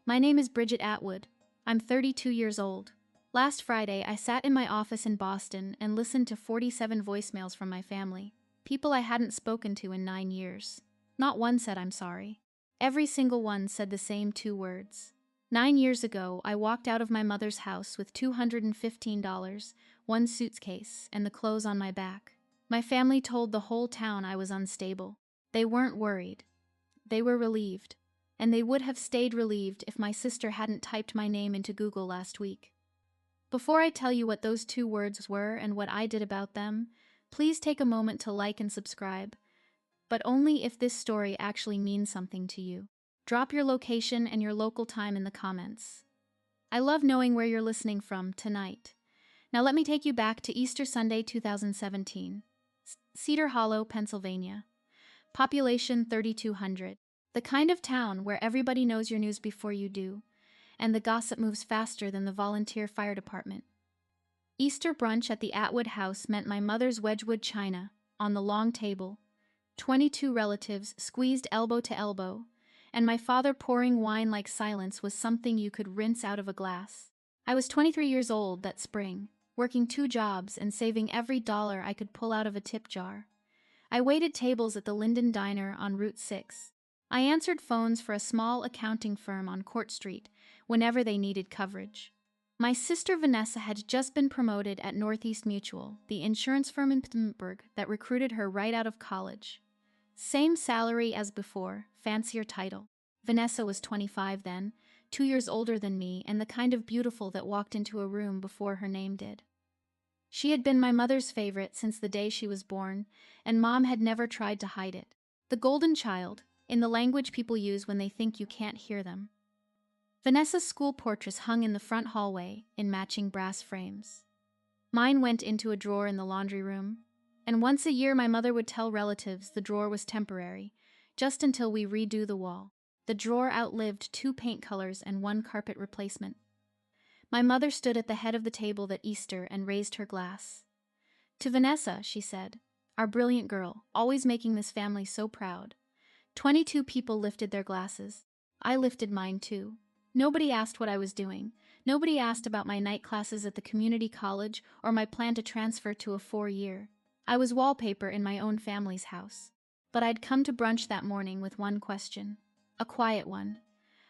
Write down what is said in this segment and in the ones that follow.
My name is Bridget Atwood. I'm 32 years old. Last Friday, I sat in my office in Boston and listened to 47 voicemails from my family. People I hadn't spoken to in 9 years. Not one said I'm sorry. Every single one said the same 2 words. 9 years ago, I walked out of my mother's house with $215, one suitcase, and the clothes on my back. My family told the whole town I was unstable. They weren't worried. They were relieved. And they would have stayed relieved if my sister hadn't typed my name into Google last week. Before I tell you what those 2 words were and what I did about them, please take a moment to like and subscribe, but only if this story actually means something to you. Drop your location and your local time in the comments. I love knowing where you're listening from tonight. Now let me take you back to Easter Sunday 2017. Cedar Hollow, Pennsylvania. Population 3,200. The kind of town where everybody knows your news before you do, and the gossip moves faster than the volunteer fire department. Easter brunch at the Atwood house meant my mother's Wedgwood china, on the long table, 22 relatives squeezed elbow to elbow, and my father pouring wine like silence was something you could rinse out of a glass. I was 23 years old that spring, working 2 jobs and saving every dollar I could pull out of a tip jar. I waited tables at the Linden Diner on Route 6. I answered phones for a small accounting firm on Court Street whenever they needed coverage. My sister Vanessa had just been promoted at Northeast Mutual, the insurance firm in Pittsburgh that recruited her right out of college. Same salary as before, fancier title. Vanessa was 25 then, 2 years older than me, and the kind of beautiful that walked into a room before her name did. She had been my mother's favorite since the day she was born, and Mom had never tried to hide it. The golden child, in the language people use when they think you can't hear them. Vanessa's school portraits hung in the front hallway in matching brass frames. Mine went into a drawer in the laundry room, and once a year my mother would tell relatives the drawer was temporary, just until we redo the wall. The drawer outlived 2 paint colors and 1 carpet replacement. My mother stood at the head of the table that Easter and raised her glass. To Vanessa, she said, our brilliant girl, always making this family so proud. 22 people lifted their glasses. I lifted mine too. Nobody asked what I was doing. Nobody asked about my night classes at the community college or my plan to transfer to a 4-year. I was wallpaper in my own family's house. But I'd come to brunch that morning with one question. A quiet one.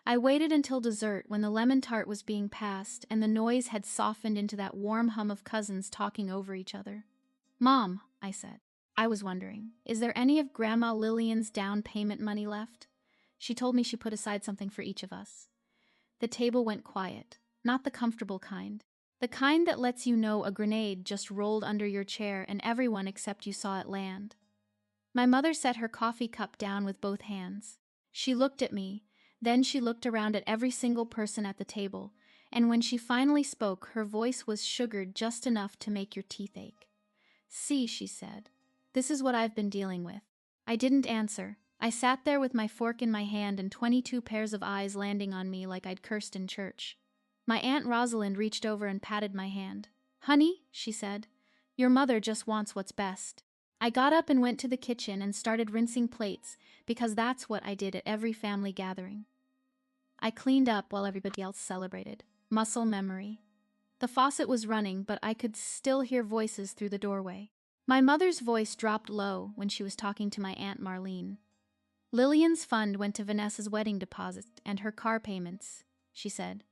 I waited until dessert when the lemon tart was being passed and the noise had softened into that warm hum of cousins talking over each other. Mom, I said. I was wondering, is there any of Grandma Lillian's down payment money left? She told me she put aside something for each of us. The table went quiet, not the comfortable kind. The kind that lets you know a grenade just rolled under your chair and everyone except you saw it land. My mother set her coffee cup down with both hands. She looked at me, then she looked around at every single person at the table, and when she finally spoke, her voice was sugared just enough to make your teeth ache. See, she said. This is what I've been dealing with. I didn't answer. I sat there with my fork in my hand and 22 pairs of eyes landing on me like I'd cursed in church. My Aunt Rosalind reached over and patted my hand. Honey, she said, your mother just wants what's best. I got up and went to the kitchen and started rinsing plates because that's what I did at every family gathering. I cleaned up while everybody else celebrated. Muscle memory. The faucet was running, but I could still hear voices through the doorway. My mother's voice dropped low when she was talking to my Aunt Marlene. Lillian's fund went to Vanessa's wedding deposit and her car payments, she said.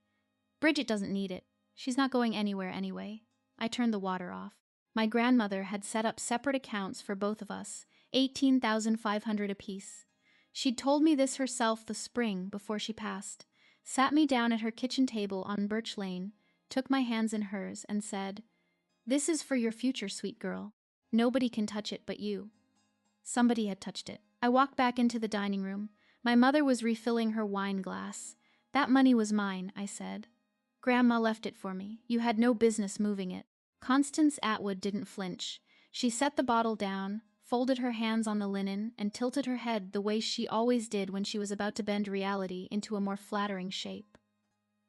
Bridget doesn't need it. She's not going anywhere anyway. I turned the water off. My grandmother had set up separate accounts for both of us, $18,500 apiece. She'd told me this herself the spring before she passed, sat me down at her kitchen table on Birch Lane, took my hands in hers, and said, "This is for your future, sweet girl. Nobody can touch it but you." Somebody had touched it. I walked back into the dining room. My mother was refilling her wine glass. "That money was mine," I said. "Grandma left it for me. You had no business moving it." Constance Atwood didn't flinch. She set the bottle down, folded her hands on the linen, and tilted her head the way she always did when she was about to bend reality into a more flattering shape.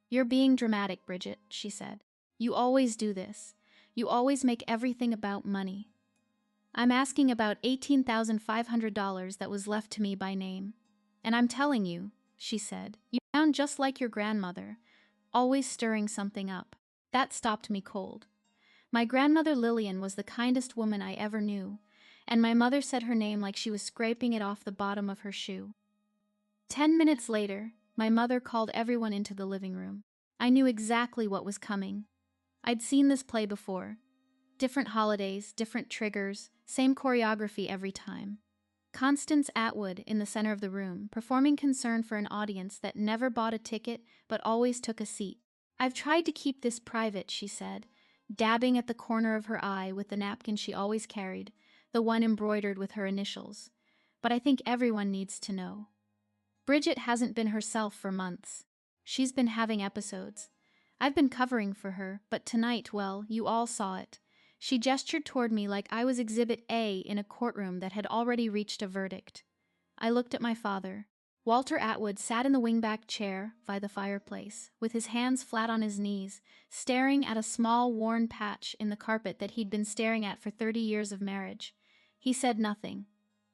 "You're being dramatic, Bridget," she said. "You always do this. You always make everything about money. I'm asking about $18,500 that was left to me by name. And I'm telling you, she said. You sound just like your grandmother, always stirring something up. That stopped me cold. My grandmother Lillian was the kindest woman I ever knew, and my mother said her name like she was scraping it off the bottom of her shoe. 10 minutes later, my mother called everyone into the living room. I knew exactly what was coming. I'd seen this play before. Different holidays, different triggers, same choreography every time. Constance Atwood in the center of the room, performing concern for an audience that never bought a ticket but always took a seat. I've tried to keep this private, she said, dabbing at the corner of her eye with the napkin she always carried, the one embroidered with her initials. But I think everyone needs to know. Bridget hasn't been herself for months. She's been having episodes. I've been covering for her, but tonight, well, you all saw it. She gestured toward me like I was Exhibit A in a courtroom that had already reached a verdict. I looked at my father. Walter Atwood sat in the wingback chair by the fireplace, with his hands flat on his knees, staring at a small worn patch in the carpet that he'd been staring at for 30 years of marriage. He said nothing.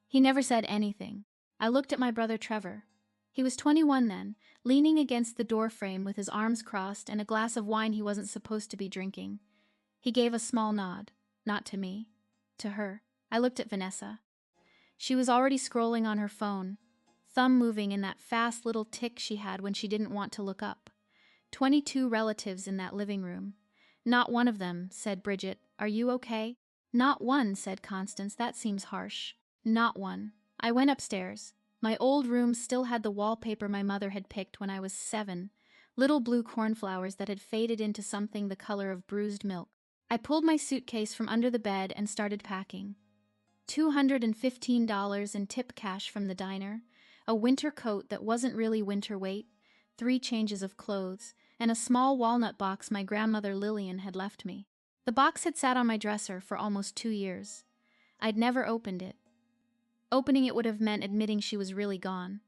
He never said anything. I looked at my brother Trevor. He was 21 then, leaning against the doorframe with his arms crossed and a glass of wine he wasn't supposed to be drinking. He gave a small nod, not to me, to her. I looked at Vanessa. She was already scrolling on her phone, thumb moving in that fast little tick she had when she didn't want to look up. 22 relatives in that living room. Not one of them, said Bridget. Are you okay? Not one, said Constance. That seems harsh. Not one. I went upstairs. My old room still had the wallpaper my mother had picked when I was 7, little blue cornflowers that had faded into something the color of bruised milk. I pulled my suitcase from under the bed and started packing. $215 in tip cash from the diner, a winter coat that wasn't really winter weight, 3 changes of clothes, and a small walnut box my grandmother Lillian had left me. The box had sat on my dresser for almost 2 years. I'd never opened it. Opening it would have meant admitting she was really gone.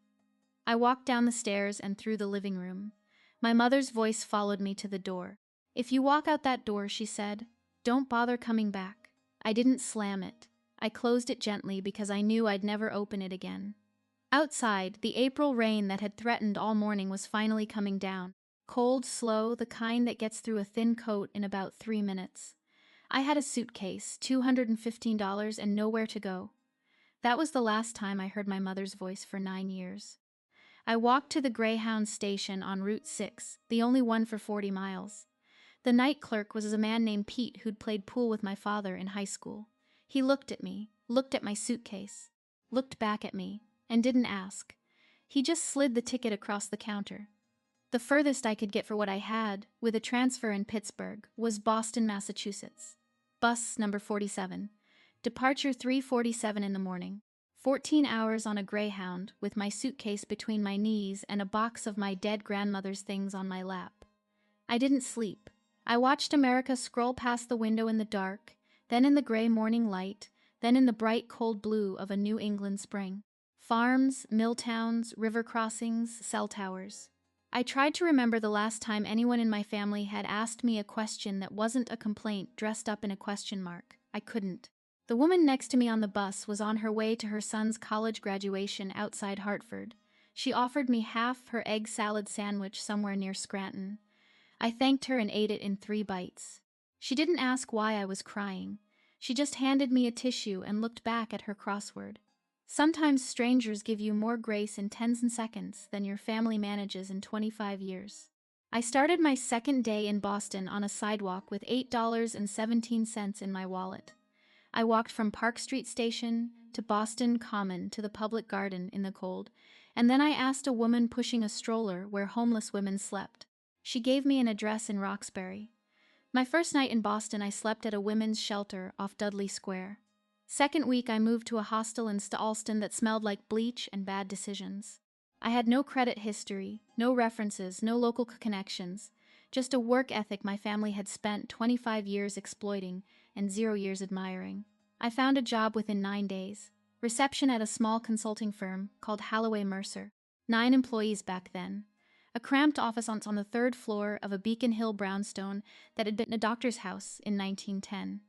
I walked down the stairs and through the living room. My mother's voice followed me to the door. If you walk out that door, she said, don't bother coming back. I didn't slam it. I closed it gently because I knew I'd never open it again. Outside, the April rain that had threatened all morning was finally coming down. Cold, slow, the kind that gets through a thin coat in about 3 minutes. I had a suitcase, $215, and nowhere to go. That was the last time I heard my mother's voice for 9 years. I walked to the Greyhound station on Route 6, the only one for 40 miles. The night clerk was a man named Pete who'd played pool with my father in high school. He looked at me, looked at my suitcase, looked back at me, and didn't ask. He just slid the ticket across the counter. The furthest I could get for what I had, with a transfer in Pittsburgh, was Boston, Massachusetts. Bus number 47. Departure 3:47 in the morning. 14 hours on a Greyhound, with my suitcase between my knees and a box of my dead grandmother's things on my lap. I didn't sleep. I watched America scroll past the window in the dark, then in the gray morning light, then in the bright cold blue of a New England spring. Farms, mill towns, river crossings, cell towers. I tried to remember the last time anyone in my family had asked me a question that wasn't a complaint dressed up in a question mark. I couldn't. The woman next to me on the bus was on her way to her son's college graduation outside Hartford. She offered me half her egg salad sandwich somewhere near Scranton. I thanked her and ate it in 3 bites. She didn't ask why I was crying. She just handed me a tissue and looked back at her crossword. Sometimes strangers give you more grace in 10 seconds than your family manages in 25 years. I started my second day in Boston on a sidewalk with $8.17 in my wallet. I walked from Park Street Station to Boston Common to the Public Garden in the cold, and then I asked a woman pushing a stroller where homeless women slept. She gave me an address in Roxbury. My first night in Boston, I slept at a women's shelter off Dudley Square. Second week, I moved to a hostel in Allston that smelled like bleach and bad decisions. I had no credit history, no references, no local connections, just a work ethic my family had spent 25 years exploiting and 0 years admiring. I found a job within 9 days. Reception at a small consulting firm called Halloway Mercer. 9 employees back then. A cramped office on the 3rd floor of a Beacon Hill brownstone that had been a doctor's house in 1910.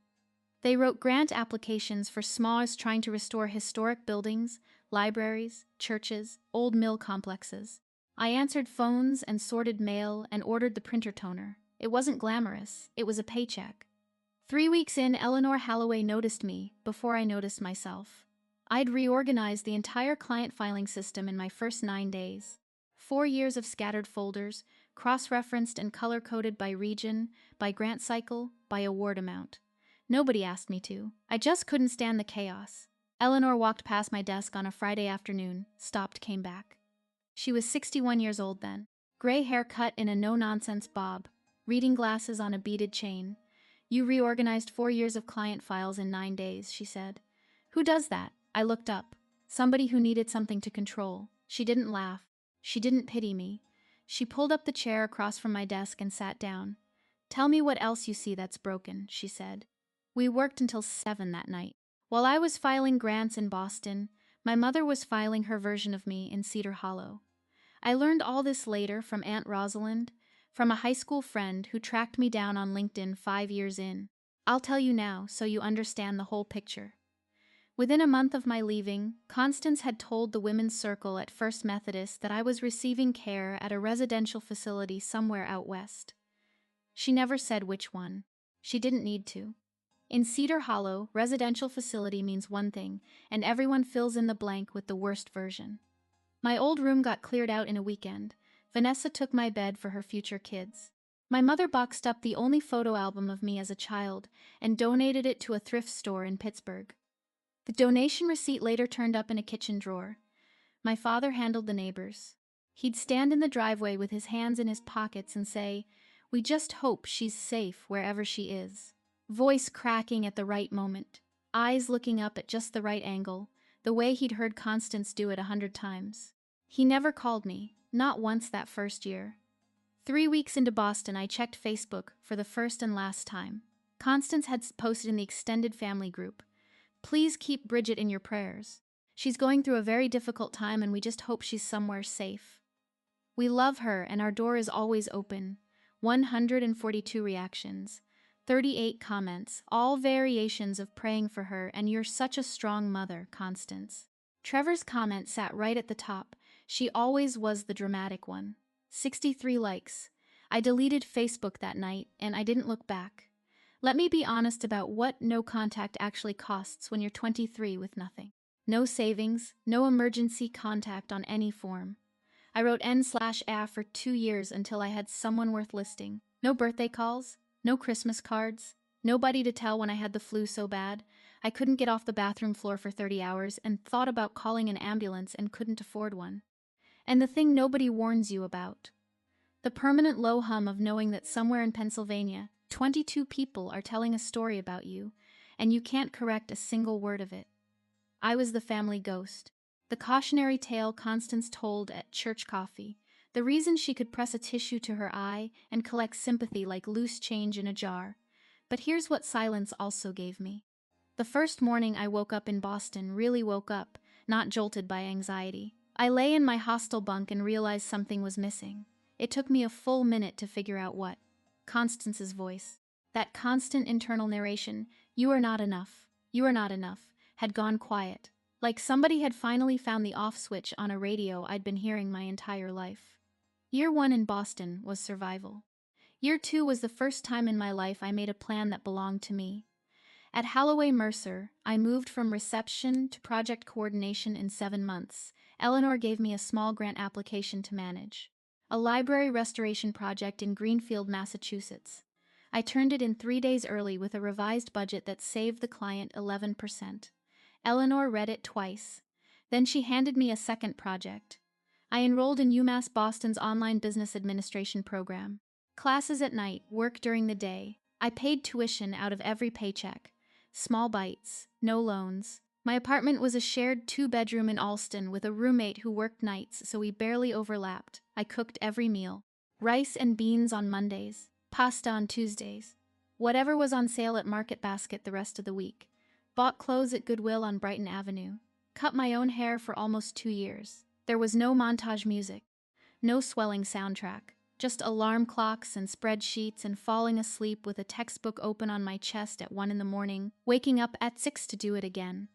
They wrote grant applications for SMAs trying to restore historic buildings, libraries, churches, old mill complexes. I answered phones and sorted mail and ordered the printer toner. It wasn't glamorous, it was a paycheck. 3 weeks in, Eleanor Holloway noticed me before I noticed myself. I'd reorganized the entire client filing system in my first 9 days. 4 years of scattered folders, cross-referenced and color-coded by region, by grant cycle, by award amount. Nobody asked me to. I just couldn't stand the chaos. Eleanor walked past my desk on a Friday afternoon, stopped, came back. She was 61 years old then. Gray hair cut in a no-nonsense bob, reading glasses on a beaded chain. You reorganized 4 years of client files in 9 days, she said. Who does that? I looked up. Somebody who needed something to control. She didn't laugh. She didn't pity me. She pulled up the chair across from my desk and sat down. Tell me what else you see that's broken, she said. We worked until 7 that night. While I was filing grants in Boston, my mother was filing her version of me in Cedar Hollow. I learned all this later from Aunt Rosalind, from a high school friend who tracked me down on LinkedIn 5 years in. I'll tell you now so you understand the whole picture. Within a month of my leaving, Constance had told the women's circle at First Methodist that I was receiving care at a residential facility somewhere out west. She never said which one. She didn't need to. In Cedar Hollow, residential facility means one thing, and everyone fills in the blank with the worst version. My old room got cleared out in a weekend. Vanessa took my bed for her future kids. My mother boxed up the only photo album of me as a child and donated it to a thrift store in Pittsburgh. The donation receipt later turned up in a kitchen drawer. My father handled the neighbors. He'd stand in the driveway with his hands in his pockets and say, "We just hope she's safe wherever she is." Voice cracking at the right moment, eyes looking up at just the right angle, the way he'd heard Constance do it 100 times. He never called me, not once that first year. 3 weeks into Boston, I checked Facebook for the first and last time. Constance had posted in the extended family group, "Please keep Bridget in your prayers. She's going through a very difficult time and we just hope she's somewhere safe. We love her and our door is always open." 142 reactions, 38 comments, all variations of praying for her and "You're such a strong mother, Constance." Trevor's comment sat right at the top. She always was the dramatic one. 63 likes. I deleted Facebook that night and I didn't look back. Let me be honest about what no contact actually costs when you're 23 with nothing. No savings, no emergency contact on any form. I wrote N/A for 2 years until I had someone worth listing. No birthday calls, no Christmas cards, nobody to tell when I had the flu so bad I couldn't get off the bathroom floor for 30 hours and thought about calling an ambulance and couldn't afford one. And the thing nobody warns you about. The permanent low hum of knowing that somewhere in Pennsylvania, 22 people are telling a story about you, and you can't correct a single word of it. I was the family ghost. The cautionary tale Constance told at church coffee. The reason she could press a tissue to her eye and collect sympathy like loose change in a jar. But here's what silence also gave me. The first morning I woke up in Boston, really woke up, not jolted by anxiety. I lay in my hostel bunk and realized something was missing. It took me a full minute to figure out what. Constance's voice. That constant internal narration, "You are not enough, you are not enough," had gone quiet. Like somebody had finally found the off switch on a radio I'd been hearing my entire life. Year 1 in Boston was survival. Year 2 was the first time in my life I made a plan that belonged to me. At Holloway Mercer, I moved from reception to project coordination in 7 months. Eleanor gave me a small grant application to manage. A library restoration project in Greenfield, Massachusetts. I turned it in 3 days early with a revised budget that saved the client 11%. Eleanor read it twice. Then she handed me a second project. I enrolled in UMass Boston's online business administration program. Classes at night, work during the day. I paid tuition out of every paycheck. Small bites, no loans. My apartment was a shared 2-bedroom in Allston with a roommate who worked nights, so we barely overlapped. I cooked every meal. Rice and beans on Mondays, pasta on Tuesdays. Whatever was on sale at Market Basket the rest of the week. Bought clothes at Goodwill on Brighton Avenue. Cut my own hair for almost 2 years. There was no montage music, no swelling soundtrack. Just alarm clocks and spreadsheets and falling asleep with a textbook open on my chest at 1 in the morning, waking up at 6 to do it again.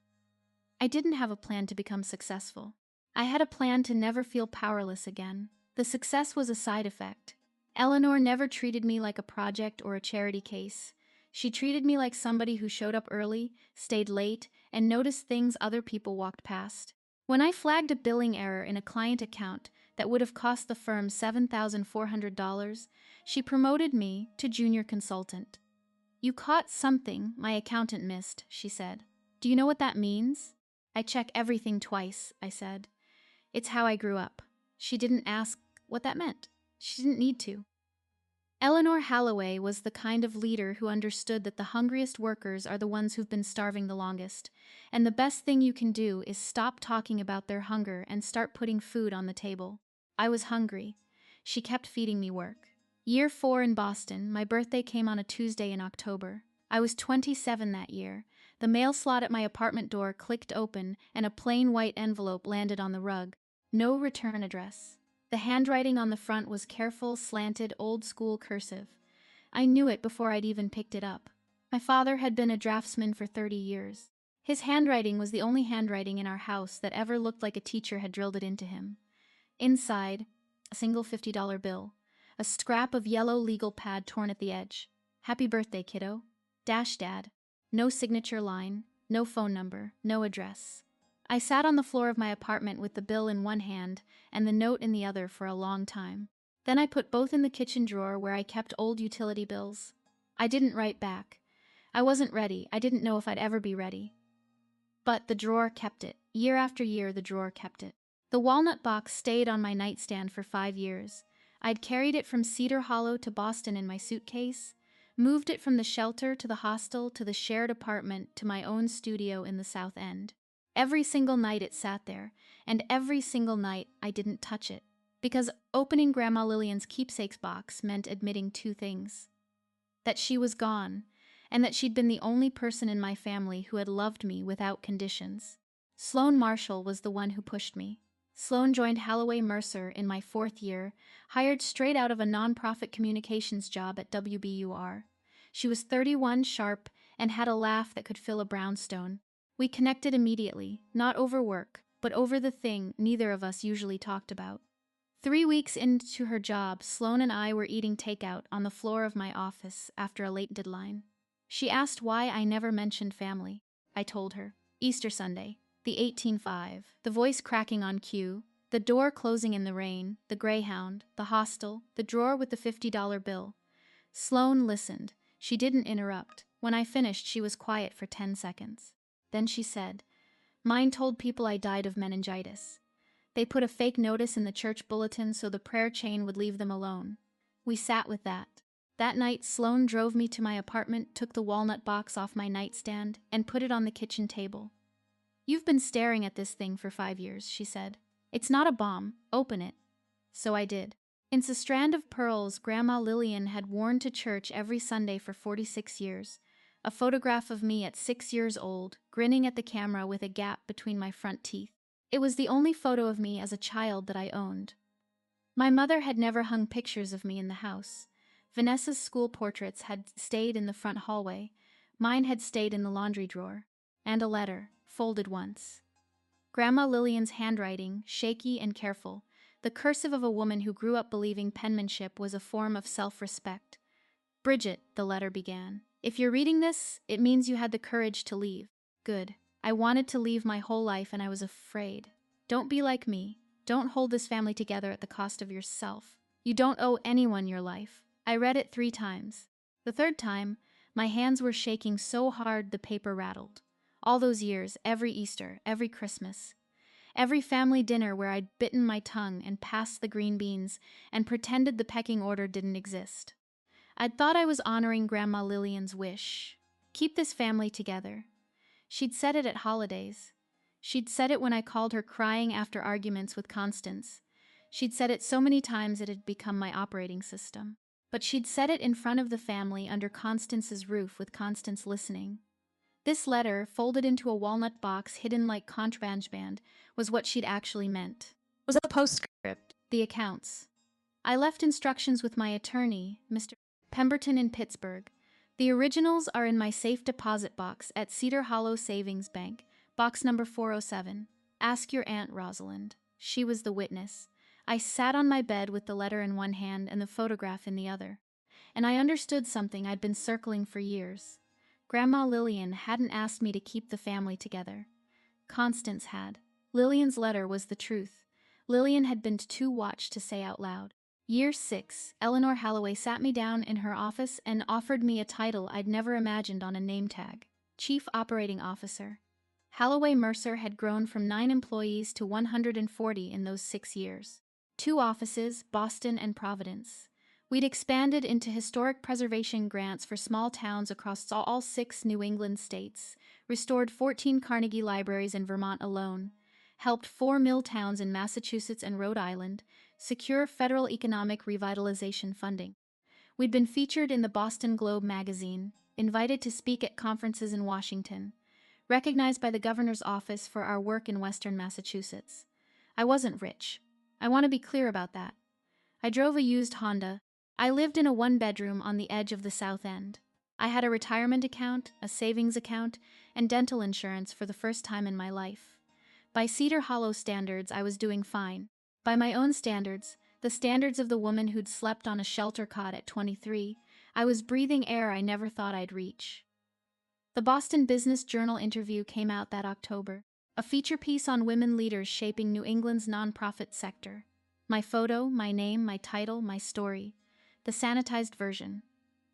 I didn't have a plan to become successful. I had a plan to never feel powerless again. The success was a side effect. Eleanor never treated me like a project or a charity case. She treated me like somebody who showed up early, stayed late, and noticed things other people walked past. When I flagged a billing error in a client account that would have cost the firm $7,400, she promoted me to junior consultant. "You caught something my accountant missed," she said. "Do you know what that means?" "I check everything twice," I said. It's how I grew up. She didn't ask what that meant. She didn't need to. Eleanor Holloway was the kind of leader who understood that the hungriest workers are the ones who've been starving the longest, and the best thing you can do is stop talking about their hunger and start putting food on the table. I was hungry. She kept feeding me work. Year 4 in Boston, my birthday came on a Tuesday in October. I was 27 that year. The mail slot at my apartment door clicked open, and a plain white envelope landed on the rug. No return address. The handwriting on the front was careful, slanted, old-school cursive. I knew it before I'd even picked it up. My father had been a draftsman for 30 years. His handwriting was the only handwriting in our house that ever looked like a teacher had drilled it into him. Inside, a single $50 bill, a scrap of yellow legal pad torn at the edge. "Happy birthday, kiddo. Dash Dad." No signature line, no phone number, no address. I sat on the floor of my apartment with the bill in one hand and the note in the other for a long time. Then I put both in the kitchen drawer where I kept old utility bills. I didn't write back. I wasn't ready. I didn't know if I'd ever be ready. But the drawer kept it. Year after year, the drawer kept it. The walnut box stayed on my nightstand for 5 years. I'd carried it from Cedar Hollow to Boston in my suitcase, moved it from the shelter to the hostel to the shared apartment to my own studio in the South End. Every single night it sat there, and every single night I didn't touch it, because opening Grandma Lillian's keepsakes box meant admitting 2 things. That she was gone, and that she'd been the only person in my family who had loved me without conditions. Sloan Marshall was the one who pushed me. Sloan joined Holloway Mercer in my 4th year, hired straight out of a nonprofit communications job at WBUR. She was 31, sharp, and had a laugh that could fill a brownstone. We connected immediately, not over work, but over the thing neither of us usually talked about. 3 weeks into her job, Sloan and I were eating takeout on the floor of my office after a late deadline. She asked why I never mentioned family. I told her. Easter Sunday, the 18-5, the voice cracking on cue, the door closing in the rain, the Greyhound, the hostel, the drawer with the $50 bill. Sloan listened. She didn't interrupt. When I finished, she was quiet for 10 seconds. Then she said, "Mine told people I died of meningitis. They put a fake notice in the church bulletin so the prayer chain would leave them alone." We sat with that. That night, Sloan drove me to my apartment, took the walnut box off my nightstand, and put it on the kitchen table. "You've been staring at this thing for 5 years," she said. "It's not a bomb. Open it." So I did. It's a strand of pearls Grandma Lillian had worn to church every Sunday for 46 years. A photograph of me at 6 years old, grinning at the camera with a gap between my front teeth. It was the only photo of me as a child that I owned. My mother had never hung pictures of me in the house. Vanessa's school portraits had stayed in the front hallway. Mine had stayed in the laundry drawer. And a letter, folded once. Grandma Lillian's handwriting, shaky and careful, the cursive of a woman who grew up believing penmanship was a form of self-respect. "Bridget," the letter began. "If you're reading this, it means you had the courage to leave." Good. I wanted to leave my whole life and I was afraid. Don't be like me. Don't hold this family together at the cost of yourself. You don't owe anyone your life. I read it 3 times. The 3rd time, my hands were shaking so hard the paper rattled. All those years, every Easter, every Christmas. Every family dinner where I'd bitten my tongue and passed the green beans and pretended the pecking order didn't exist. I'd thought I was honoring Grandma Lillian's wish. Keep this family together. She'd said it at holidays. She'd said it when I called her crying after arguments with Constance. She'd said it so many times it had become my operating system. But she'd said it in front of the family under Constance's roof with Constance listening. This letter, folded into a walnut box hidden like contraband, was what she'd actually meant. It was a postscript. The accounts. I left instructions with my attorney, Mr. Pemberton in Pittsburgh. The originals are in my safe deposit box at Cedar Hollow Savings Bank, box number 407. Ask your Aunt Rosalind. She was the witness. I sat on my bed with the letter in one hand and the photograph in the other, and I understood something I'd been circling for years. Grandma Lillian hadn't asked me to keep the family together. Constance had. Lillian's letter was the truth. Lillian had been too watched to say out loud. Year 6, Eleanor Halloway sat me down in her office and offered me a title I'd never imagined on a name tag: Chief Operating Officer. Halloway Mercer had grown from 9 employees to 140 in those 6 years. 2 offices, Boston and Providence. We'd expanded into historic preservation grants for small towns across all 6 New England states, restored 14 Carnegie libraries in Vermont alone, helped 4 mill towns in Massachusetts and Rhode Island secure federal economic revitalization funding. We'd been featured in the Boston Globe magazine, invited to speak at conferences in Washington, recognized by the governor's office for our work in Western Massachusetts. I wasn't rich. I want to be clear about that. I drove a used Honda. I lived in a 1-bedroom on the edge of the South End. I had a retirement account, a savings account, and dental insurance for the first time in my life. By Cedar Hollow standards, I was doing fine. By my own standards, the standards of the woman who'd slept on a shelter cot at 23, I was breathing air I never thought I'd reach. The Boston Business Journal interview came out that October, a feature piece on women leaders shaping New England's nonprofit sector. My photo, my name, my title, my story. The sanitized version.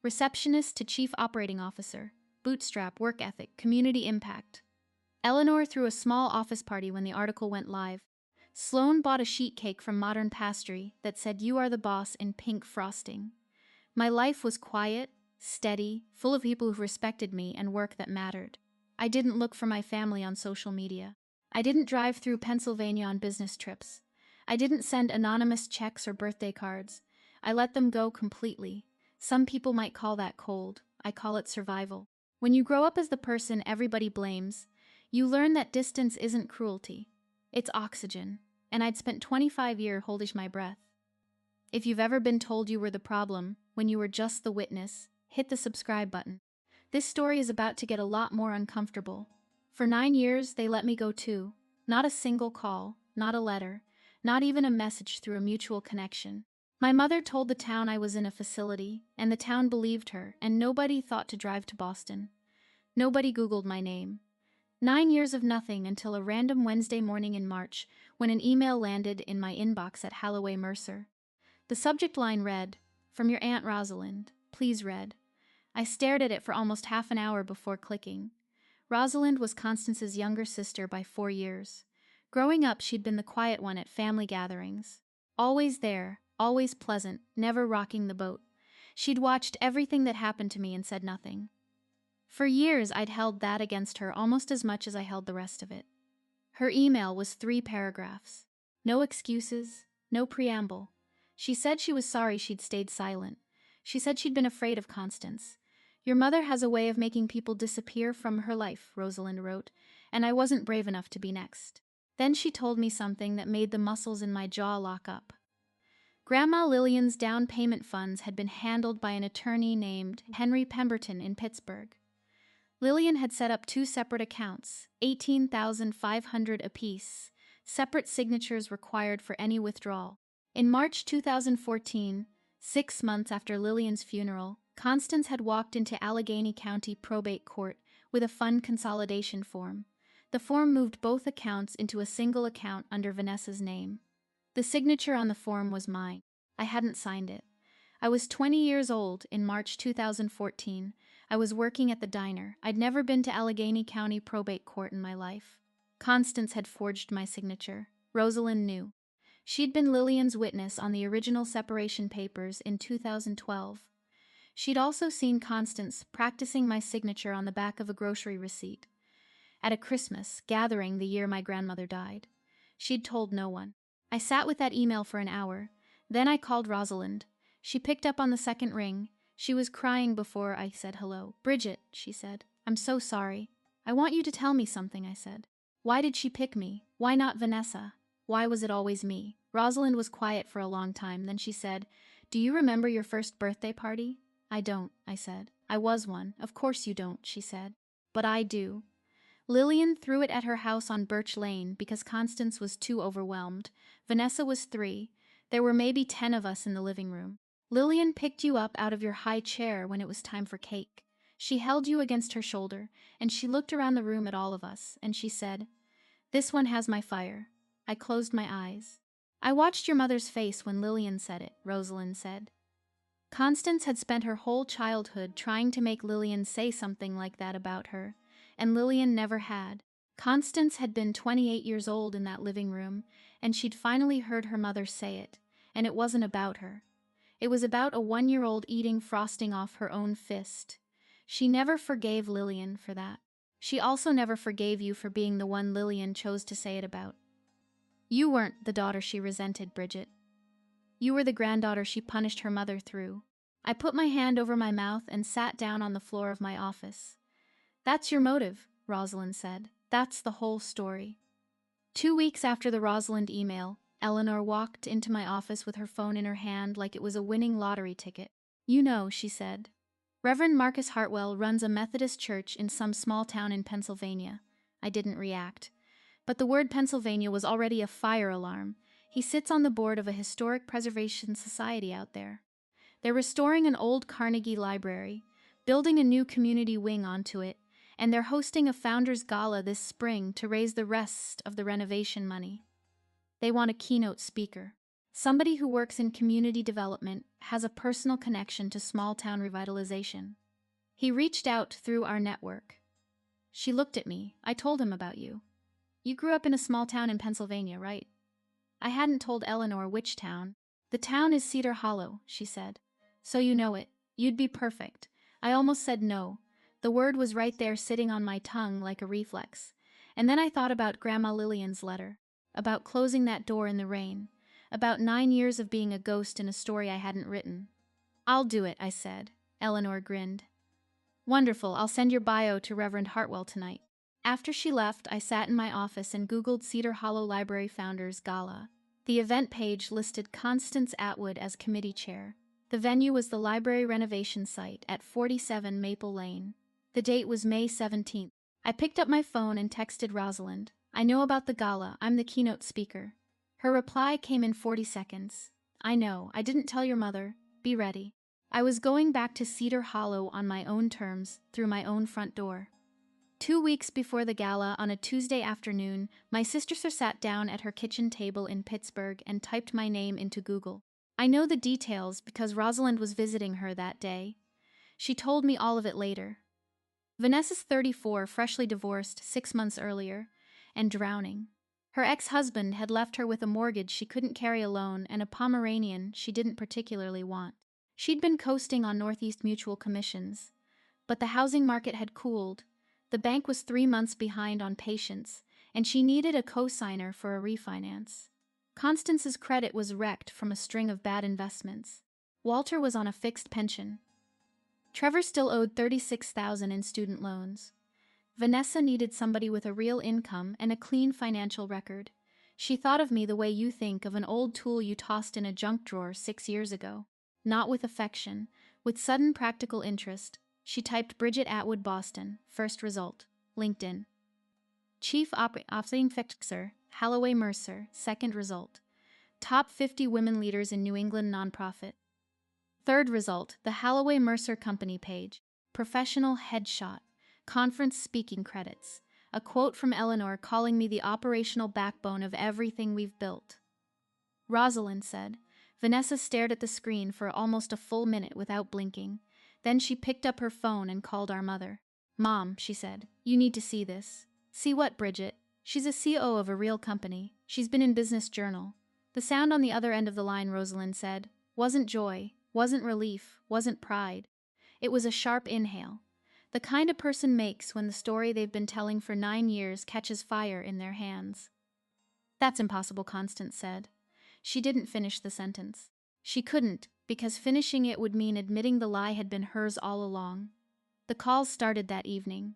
Receptionist to Chief Operating Officer. Bootstrap, work ethic, community impact. Eleanor threw a small office party when the article went live. Sloan bought a sheet cake from Modern Pastry that said "You are the boss" in pink frosting. My life was quiet, steady, full of people who respected me and work that mattered. I didn't look for my family on social media. I didn't drive through Pennsylvania on business trips. I didn't send anonymous checks or birthday cards. I let them go completely. Some people might call that cold. I call it survival. When you grow up as the person everybody blames, you learn that distance isn't cruelty. It's oxygen. And I'd spent 25 years holding my breath. If you've ever been told you were the problem when you were just the witness, hit the subscribe button. This story is about to get a lot more uncomfortable. For 9 years, they let me go too. Not a single call, not a letter, not even a message through a mutual connection. My mother told the town I was in a facility, and the town believed her, and nobody thought to drive to Boston. Nobody Googled my name. 9 years of nothing until a random Wednesday morning in March when an email landed in my inbox at Halloway Mercer. The subject line read, "From your Aunt Rosalind. Please read." I stared at it for almost half an hour before clicking. Rosalind was Constance's younger sister by 4 years. Growing up, she'd been the quiet one at family gatherings. Always there, always pleasant, never rocking the boat. She'd watched everything that happened to me and said nothing. For years, I'd held that against her almost as much as I held the rest of it. Her email was 3 paragraphs. No excuses, no preamble. She said she was sorry she'd stayed silent. She said she'd been afraid of Constance. "Your mother has a way of making people disappear from her life," Rosalind wrote, and I wasn't brave enough to be next. Then she told me something that made the muscles in my jaw lock up. Grandma Lillian's down payment funds had been handled by an attorney named Henry Pemberton in Pittsburgh. Lillian had set up 2 separate accounts, $18,500 apiece, separate signatures required for any withdrawal. In March 2014, 6 months after Lillian's funeral, Constance had walked into Allegheny County Probate Court with a fund consolidation form. The form moved both accounts into a single account under Vanessa's name. The signature on the form was mine. I hadn't signed it. I was 20 years old in March 2014. I was working at the diner. I'd never been to Allegheny County Probate Court in my life. Constance had forged my signature. Rosalind knew. She'd been Lillian's witness on the original separation papers in 2012. She'd also seen Constance practicing my signature on the back of a grocery receipt at a Christmas gathering the year my grandmother died. She'd told no one. I sat with that email for an hour. Then I called Rosalind. She picked up on the second ring. She was crying before I said hello. "Bridget," she said, "I'm so sorry. I want you to tell me something," I said. "Why did she pick me? Why not Vanessa? Why was it always me?" Rosalind was quiet for a long time. Then she said, "Do you remember your first birthday party?" "I don't," I said. "I was one." "Of course you don't," she said. "But I do." Lillian threw it at her house on Birch Lane because Constance was too overwhelmed. Vanessa was 3. There were maybe 10 of us in the living room. Lillian picked you up out of your high chair when it was time for cake. She held you against her shoulder, and she looked around the room at all of us, and she said, "This one has my fire." I closed my eyes. I watched your mother's face when Lillian said it, Rosalind said. Constance had spent her whole childhood trying to make Lillian say something like that about her, and Lillian never had. Constance had been 28 years old in that living room, and she'd finally heard her mother say it, and it wasn't about her. It was about a 1-year-old eating frosting off her own fist. She never forgave Lillian for that. She also never forgave you for being the one Lillian chose to say it about. You weren't the daughter she resented, Bridget. You were the granddaughter she punished her mother through. I put my hand over my mouth and sat down on the floor of my office. That's your motive, Rosalind said. That's the whole story. 2 weeks after the Rosalind email, Eleanor walked into my office with her phone in her hand like it was a winning lottery ticket. "You know," she said, "Reverend Marcus Hartwell runs a Methodist church in some small town in Pennsylvania." I didn't react. But the word Pennsylvania was already a fire alarm. He sits on the board of a historic preservation society out there. They're restoring an old Carnegie library, building a new community wing onto it, and they're hosting a Founders Gala this spring to raise the rest of the renovation money. They want a keynote speaker. Somebody who works in community development, has a personal connection to small-town revitalization. He reached out through our network. She looked at me. I told him about you. You grew up in a small town in Pennsylvania, right? I hadn't told Eleanor which town. The town is Cedar Hollow, she said. So you know it. You'd be perfect. I almost said no. The word was right there sitting on my tongue like a reflex. And then I thought about Grandma Lillian's letter, about closing that door in the rain, about 9 years of being a ghost in a story I hadn't written. "I'll do it," I said. Eleanor grinned. "Wonderful, I'll send your bio to Reverend Hartwell tonight." After she left, I sat in my office and Googled Cedar Hollow Library Founders Gala. The event page listed Constance Atwood as committee chair. The venue was the library renovation site at 47 Maple Lane. The date was May 17th. I picked up my phone and texted Rosalind. "I know about the gala. I'm the keynote speaker." Her reply came in 40 seconds. "I know. I didn't tell your mother. Be ready." I was going back to Cedar Hollow on my own terms, through my own front door. 2 weeks before the gala, on a Tuesday afternoon, my sister sat down at her kitchen table in Pittsburgh and typed my name into Google. I know the details because Rosalind was visiting her that day. She told me all of it later. Vanessa's 34, freshly divorced 6 months earlier, and drowning. Her ex-husband had left her with a mortgage she couldn't carry alone and a Pomeranian she didn't particularly want. She'd been coasting on Northeast Mutual commissions, but the housing market had cooled. The bank was 3 months behind on patience, and she needed a co-signer for a refinance. Constance's credit was wrecked from a string of bad investments. Walter was on a fixed pension. Trevor still owed $36,000 in student loans. Vanessa needed somebody with a real income and a clean financial record. She thought of me the way you think of an old tool you tossed in a junk drawer 6 years ago. Not with affection, with sudden practical interest. She typed Bridget Atwood, Boston. First result. LinkedIn. Chief Operating Fixer, Halloway Mercer. Second result. Top 50 women leaders in New England nonprofit. Third result, the Halloway Mercer Company page. Professional headshot. Conference speaking credits. A quote from Eleanor calling me the operational backbone of everything we've built. Rosalind said. Vanessa stared at the screen for almost a full minute without blinking. Then she picked up her phone and called our mother. "Mom," she said, "you need to see this." "See what, Bridget?" "She's a CEO of a real company. She's been in Business Journal." The sound on the other end of the line, Rosalind said, wasn't joy, wasn't relief, wasn't pride. It was a sharp inhale. The kind a person makes when the story they've been telling for 9 years catches fire in their hands. "That's impossible," Constance said. She didn't finish the sentence. She couldn't, because finishing it would mean admitting the lie had been hers all along. The calls started that evening.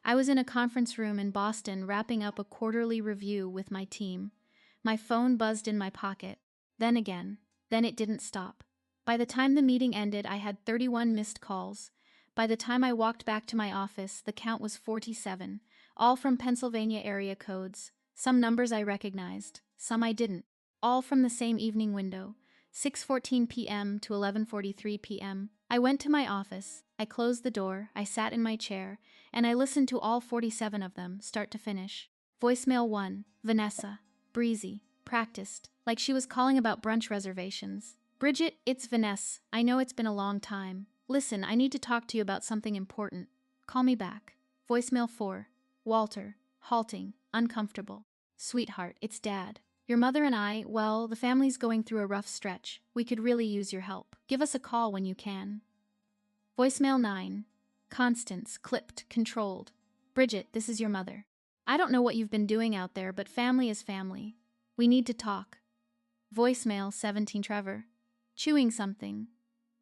I was in a conference room in Boston wrapping up a quarterly review with my team. My phone buzzed in my pocket. Then again. Then it didn't stop. By the time the meeting ended, I had 31 missed calls. By the time I walked back to my office, the count was 47, all from Pennsylvania area codes. Some numbers I recognized, some I didn't. all from the same evening window, 6:14 p.m. to 11:43 p.m. I went to my office, I closed the door, I sat in my chair, and I listened to all 47 of them, start to finish. Voicemail 1, Vanessa. Breezy. Practiced. Like she was calling about brunch reservations. Bridget, it's Vanessa. I know it's been a long time. Listen, I need to talk to you about something important. Call me back. Voicemail 4, Walter. Halting. Uncomfortable. Sweetheart, it's Dad. Your mother and I, well, the family's going through a rough stretch. We could really use your help. Give us a call when you can. Voicemail 9, Constance. Clipped. Controlled. Bridget, this is your mother. I don't know what you've been doing out there, but family is family. We need to talk. Voicemail 17, Trevor. Chewing something.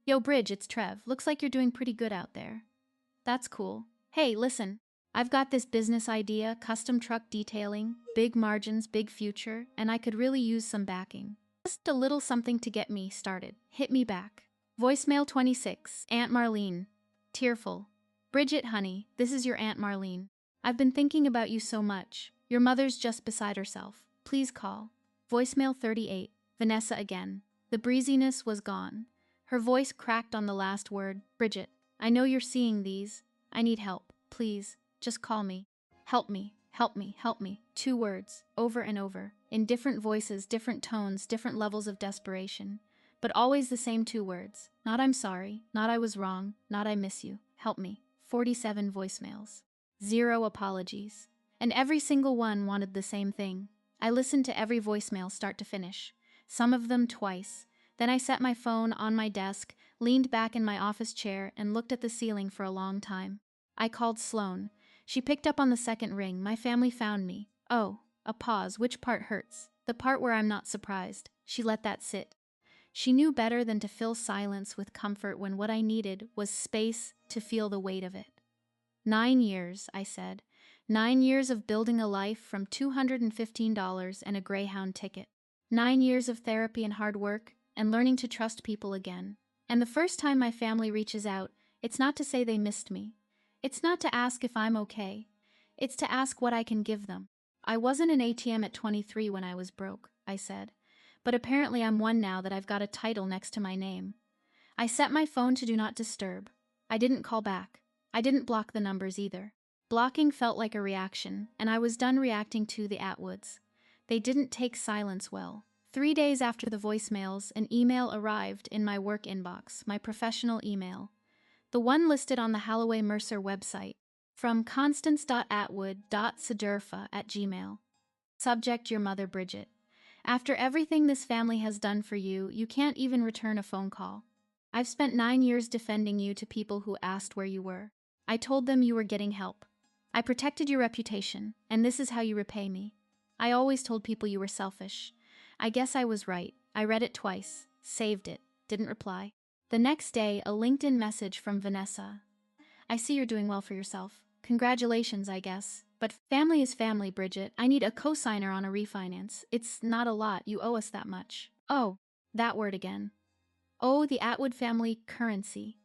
Yo, Bridge, it's Trev. Looks like you're doing pretty good out there. That's cool. Hey, listen. I've got this business idea, custom truck detailing, big margins, big future, and I could really use some backing. Just a little something to get me started. Hit me back. Voicemail 26, Aunt Marlene. Tearful. Bridget, honey, this is your Aunt Marlene. I've been thinking about you so much. Your mother's just beside herself. Please call. Voicemail 38, Vanessa again. The breeziness was gone. Her voice cracked on the last word. Bridget, I know you're seeing these. I need help. Please, just call me. Help me, help me, help me. 2 words, over and over, in different voices, different tones, different levels of desperation. But always the same 2 words. Not I'm sorry, not I was wrong, not I miss you. Help me. 47 voicemails. 0 apologies. And every single one wanted the same thing. I listened to every voicemail start to finish. Some of them twice. Then I set my phone on my desk, leaned back in my office chair, and looked at the ceiling for a long time. I called Sloane. She picked up on the second ring. My family found me. Oh, a pause. Which part hurts? The part where I'm not surprised. She let that sit. She knew better than to fill silence with comfort when what I needed was space to feel the weight of it. 9 years, I said. 9 years of building a life from $215 and a Greyhound ticket. 9 years of therapy and hard work, and learning to trust people again. And the first time my family reaches out, it's not to say they missed me. It's not to ask if I'm okay. It's to ask what I can give them. I wasn't an ATM at 23 when I was broke, I said. But apparently I'm one now that I've got a title next to my name. I set my phone to do not disturb. I didn't call back. I didn't block the numbers either. Blocking felt like a reaction, and I was done reacting to the Atwoods. They didn't take silence well. 3 days after the voicemails, an email arrived in my work inbox, my professional email. The one listed on the Halloway Mercer website, from constance.atwood.sedurfa@gmail. Subject, your mother, Bridget. After everything this family has done for you, you can't even return a phone call. I've spent 9 years defending you to people who asked where you were. I told them you were getting help. I protected your reputation, and this is how you repay me. I always told people you were selfish. I guess I was right. I read it twice, saved it, didn't reply. The next day, a LinkedIn message from Vanessa. I see you're doing well for yourself. Congratulations, I guess. But family is family, Bridget. I need a co-signer on a refinance. It's not a lot. You owe us that much. Oh, that word again. Oh, the Atwood family currency.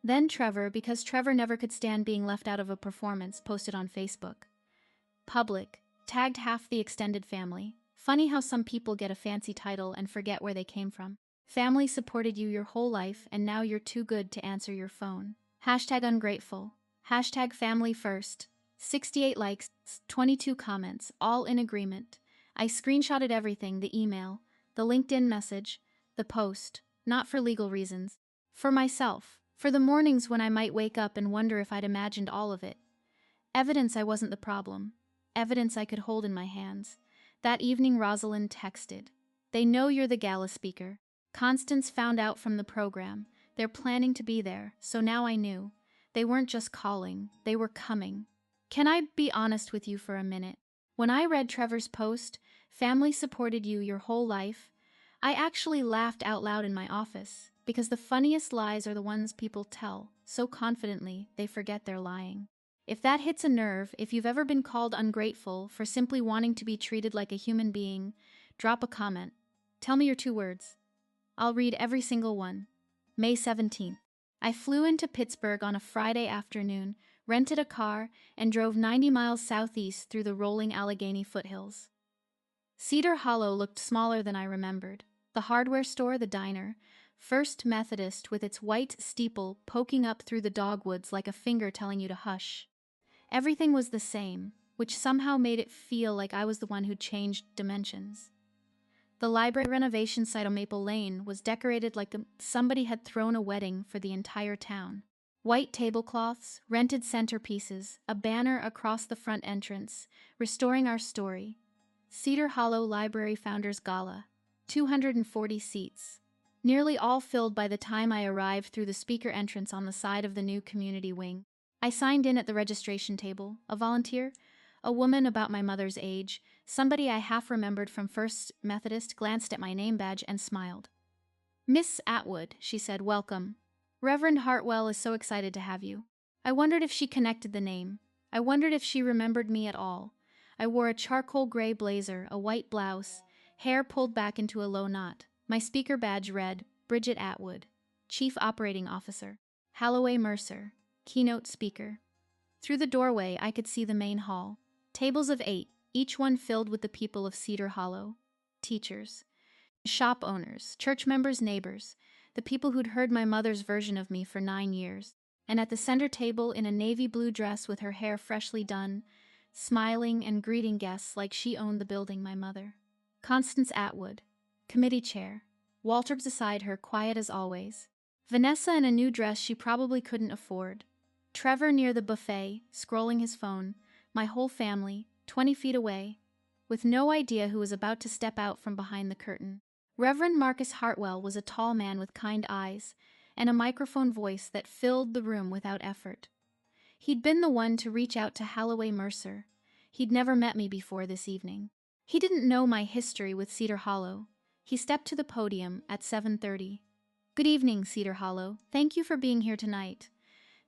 Then Trevor, because Trevor never could stand being left out of a performance, posted on Facebook. Public. Tagged half the extended family. Funny how some people get a fancy title and forget where they came from. Family supported you your whole life, and now you're too good to answer your phone. Hashtag ungrateful. Hashtag family first. 68 likes, 22 comments, all in agreement. I screenshotted everything, the email, the LinkedIn message, the post, not for legal reasons. For myself. For the mornings when I might wake up and wonder if I'd imagined all of it. Evidence I wasn't the problem. Evidence I could hold in my hands. That evening Rosalind texted. They know you're the gala speaker. Constance found out from the program. They're planning to be there, so now I knew. They weren't just calling, they were coming. Can I be honest with you for a minute? When I read Trevor's post, family supported you your whole life, I actually laughed out loud in my office, because the funniest lies are the ones people tell, so confidently they forget they're lying. If that hits a nerve, if you've ever been called ungrateful for simply wanting to be treated like a human being, drop a comment. Tell me your 2 words. I'll read every single one. May 17th. I flew into Pittsburgh on a Friday afternoon, rented a car, and drove 90 miles southeast through the rolling Allegheny foothills. Cedar Hollow looked smaller than I remembered. The hardware store, the diner, First Methodist with its white steeple poking up through the dogwoods like a finger telling you to hush. Everything was the same, which somehow made it feel like I was the one who changed dimensions. The library renovation site on Maple Lane was decorated like somebody had thrown a wedding for the entire town. White tablecloths, rented centerpieces, a banner across the front entrance, restoring our story. Cedar Hollow Library Founders Gala, 240 seats, nearly all filled by the time I arrived through the speaker entrance on the side of the new community wing. I signed in at the registration table, a volunteer, a woman about my mother's age, somebody I half remembered from First Methodist, glanced at my name badge and smiled. "Miss Atwood," she said, "welcome. Reverend Hartwell is so excited to have you." I wondered if she connected the name. I wondered if she remembered me at all. I wore a charcoal gray blazer, a white blouse, hair pulled back into a low knot. My speaker badge read, Bridget Atwood, Chief Operating Officer, Halloway Mercer, Keynote Speaker. Through the doorway, I could see the main hall. Tables of 8, each one filled with the people of Cedar Hollow. Teachers, shop owners, church members, neighbors, the people who'd heard my mother's version of me for 9 years. And at the center table, in a navy blue dress with her hair freshly done, smiling and greeting guests like she owned the building, my mother. Constance Atwood, committee chair. Walter beside her, quiet as always. Vanessa in a new dress she probably couldn't afford. Trevor near the buffet, scrolling his phone. My whole family, 20 feet away, with no idea who was about to step out from behind the curtain. Reverend Marcus Hartwell was a tall man with kind eyes and a microphone voice that filled the room without effort. He'd been the one to reach out to Halloway Mercer. He'd never met me before this evening. He didn't know my history with Cedar Hollow. He stepped to the podium at 7:30. "Good evening, Cedar Hollow. Thank you for being here tonight.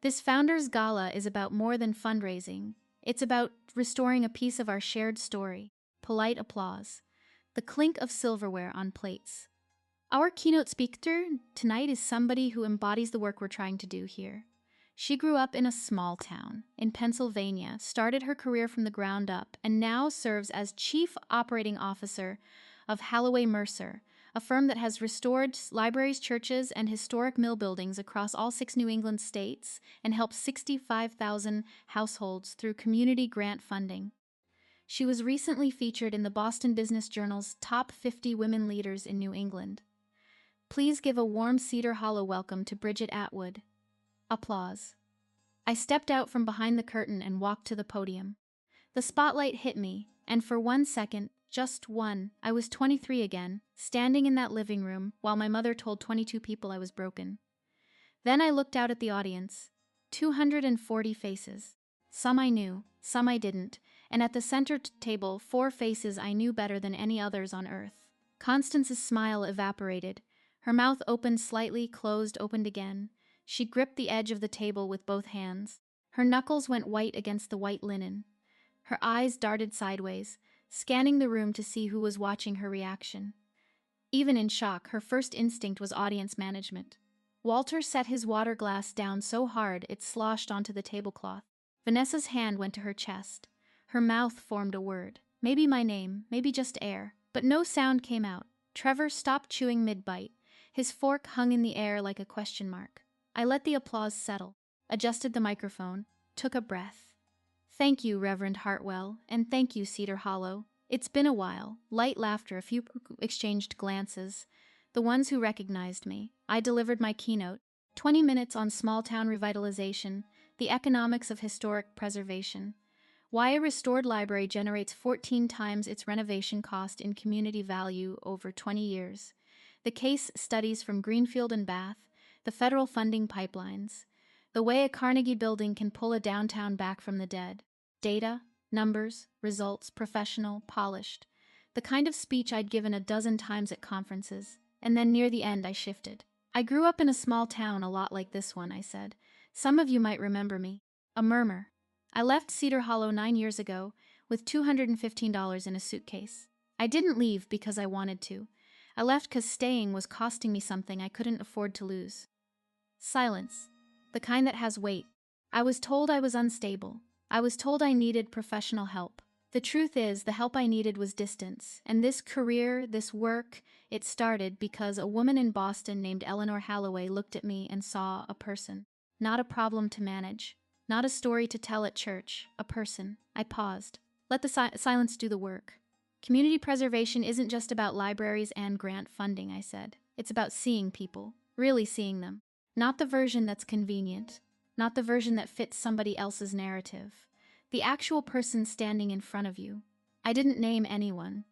This Founders Gala is about more than fundraising. It's about restoring a piece of our shared story." Polite applause. The clink of silverware on plates. Our keynote speaker tonight is somebody who embodies the work we're trying to do here. She grew up in a small town in Pennsylvania, started her career from the ground up, and now serves as Chief Operating Officer of Halloway Mercer, a firm that has restored libraries, churches, and historic mill buildings across all 6 New England states and helped 65,000 households through community grant funding. She was recently featured in the Boston Business Journal's Top 50 Women Leaders in New England. Please give a warm Cedar Hollow welcome to Bridget Atwood. Applause. I stepped out from behind the curtain and walked to the podium. The spotlight hit me, and for 1 second, just one, I was 23 again, standing in that living room while my mother told 22 people I was broken. Then I looked out at the audience. 240 faces. Some I knew, some I didn't, and at the center table, 4 faces I knew better than any others on earth. Constance's smile evaporated. Her mouth opened slightly, closed, opened again. She gripped the edge of the table with both hands. Her knuckles went white against the white linen. Her eyes darted sideways, scanning the room to see who was watching her reaction. Even in shock, her first instinct was audience management. Walter set his water glass down so hard it sloshed onto the tablecloth. Vanessa's hand went to her chest. Her mouth formed a word. Maybe my name, maybe just air. But no sound came out. Trevor stopped chewing mid-bite. His fork hung in the air like a question mark. I let the applause settle, adjusted the microphone, took a breath. "Thank you, Reverend Hartwell, and thank you, Cedar Hollow. It's been a while." Light laughter, a few exchanged glances. The ones who recognized me. I delivered my keynote. 20 minutes on small-town revitalization, the economics of historic preservation. Why a restored library generates 14 times its renovation cost in community value over 20 years. The case studies from Greenfield and Bath, the federal funding pipelines, the way a Carnegie building can pull a downtown back from the dead. Data, numbers, results, professional, polished. The kind of speech I'd given a dozen times at conferences. And then near the end I shifted. "I grew up in a small town a lot like this one," I said. "Some of you might remember me." A murmur. "I left Cedar Hollow 9 years ago with $215 in a suitcase. I didn't leave because I wanted to. I left because staying was costing me something I couldn't afford to lose." Silence. The kind that has weight. I was told I was unstable. I was told I needed professional help. The truth is, the help I needed was distance, and this career, this work, it started because a woman in Boston named Eleanor Holloway looked at me and saw a person. Not a problem to manage, not a story to tell at church, a person. I paused. Let the silence do the work. Community preservation isn't just about libraries and grant funding, I said. It's about seeing people, really seeing them. Not the version that's convenient, not the version that fits somebody else's narrative. The actual person standing in front of you. I didn't name anyone.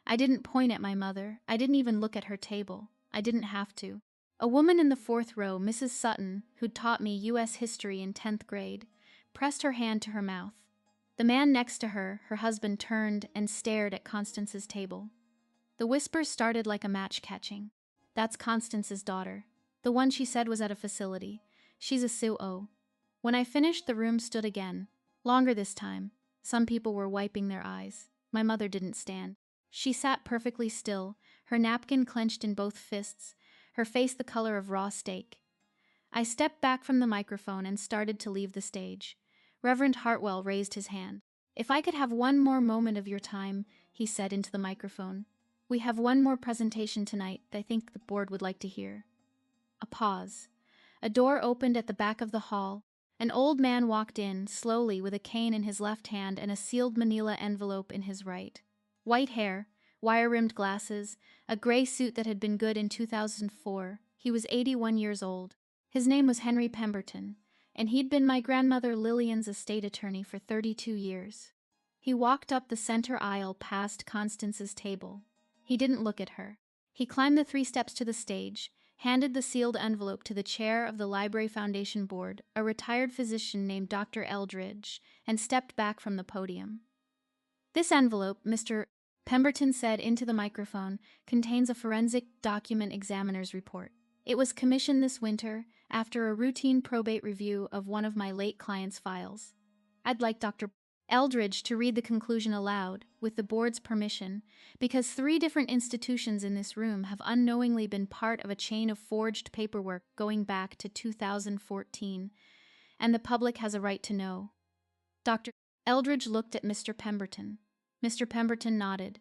I didn't point at my mother. I didn't even look at her table. I didn't have to. A woman in the 4th row, Mrs. Sutton, who'd taught me U.S. history in 10th grade, pressed her hand to her mouth. The man next to her, her husband, turned and stared at Constance's table. The whispers started like a match catching. That's Constance's daughter. The one she said was at a facility. She's a Sioux. When I finished, the room stood again. Longer this time. Some people were wiping their eyes. My mother didn't stand. She sat perfectly still, her napkin clenched in both fists, her face the color of raw steak. I stepped back from the microphone and started to leave the stage. Reverend Hartwell raised his hand. "If I could have one more moment of your time," he said into the microphone. "We have one more presentation tonight that I think the board would like to hear." A pause. A door opened at the back of the hall. An old man walked in, slowly, with a cane in his left hand and a sealed manila envelope in his right. White hair, wire-rimmed glasses, a gray suit that had been good in 2004. He was 81 years old. His name was Henry Pemberton, and he'd been my grandmother Lillian's estate attorney for 32 years. He walked up the center aisle past Constance's table. He didn't look at her. He climbed the 3 steps to the stage, handed the sealed envelope to the chair of the Library Foundation Board, a retired physician named Dr. Eldridge, and stepped back from the podium. "This envelope," Mr. Pemberton said into the microphone, "contains a forensic document examiner's report. It was commissioned this winter after a routine probate review of one of my late client's files. I'd like Dr. Eldridge to read the conclusion aloud, with the board's permission, because 3 different institutions in this room have unknowingly been part of a chain of forged paperwork going back to 2014, and the public has a right to know." Dr. Eldridge looked at Mr. Pemberton. Mr. Pemberton nodded.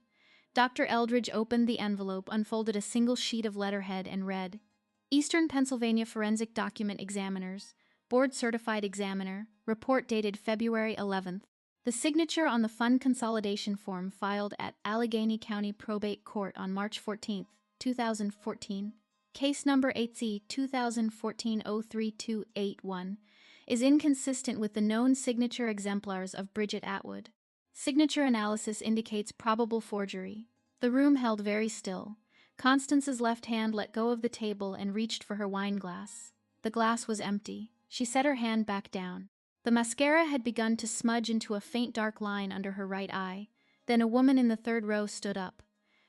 Dr. Eldridge opened the envelope, unfolded a single sheet of letterhead, and read, "Eastern Pennsylvania Forensic Document Examiners, Board Certified Examiner, report dated February 11th. The signature on the fund consolidation form filed at Allegheny County Probate Court on March 14th, 2014, case number 8C 2014-03281, is inconsistent with the known signature exemplars of Bridget Atwood. Signature analysis indicates probable forgery." The room held very still. Constance's left hand let go of the table and reached for her wine glass. The glass was empty. She set her hand back down. The mascara had begun to smudge into a faint dark line under her right eye. Then a woman in the 3rd row stood up.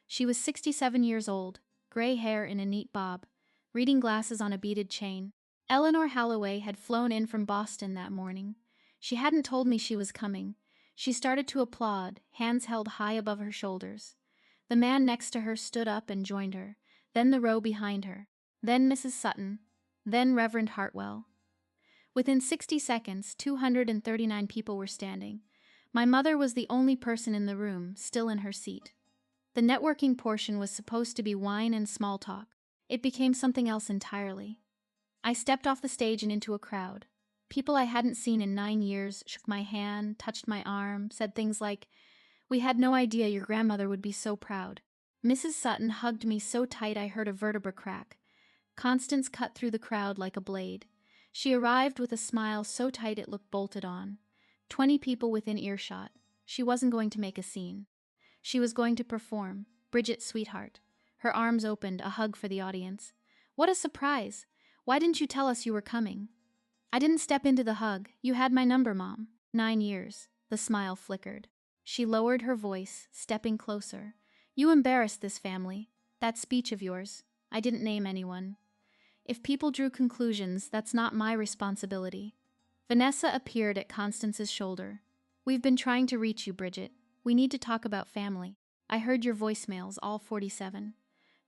She was 67 years old, gray hair in a neat bob, reading glasses on a beaded chain. Eleanor Holloway had flown in from Boston that morning. She hadn't told me she was coming. She started to applaud, hands held high above her shoulders. The man next to her stood up and joined her, then the row behind her, then Mrs. Sutton, then Reverend Hartwell. Within 60 seconds, 239 people were standing. My mother was the only person in the room, still in her seat. The networking portion was supposed to be wine and small talk. It became something else entirely. I stepped off the stage and into a crowd. People I hadn't seen in 9 years shook my hand, touched my arm, said things like, "We had no idea your grandmother would be so proud." Mrs. Sutton hugged me so tight I heard a vertebra crack. Constance cut through the crowd like a blade. She arrived with a smile so tight it looked bolted on. 20 people within earshot. She wasn't going to make a scene. She was going to perform. Bridget, sweetheart. Her arms opened, a hug for the audience. "What a surprise! Why didn't you tell us you were coming?" "I didn't step into the hug. You had my number, Mom." 9 years. The smile flickered. She lowered her voice, stepping closer. "You embarrassed this family. That speech of yours. I didn't name anyone. If people drew conclusions, that's not my responsibility." Vanessa appeared at Constance's shoulder. "We've been trying to reach you, Bridget. We need to talk about family. I heard your voicemails, all 47.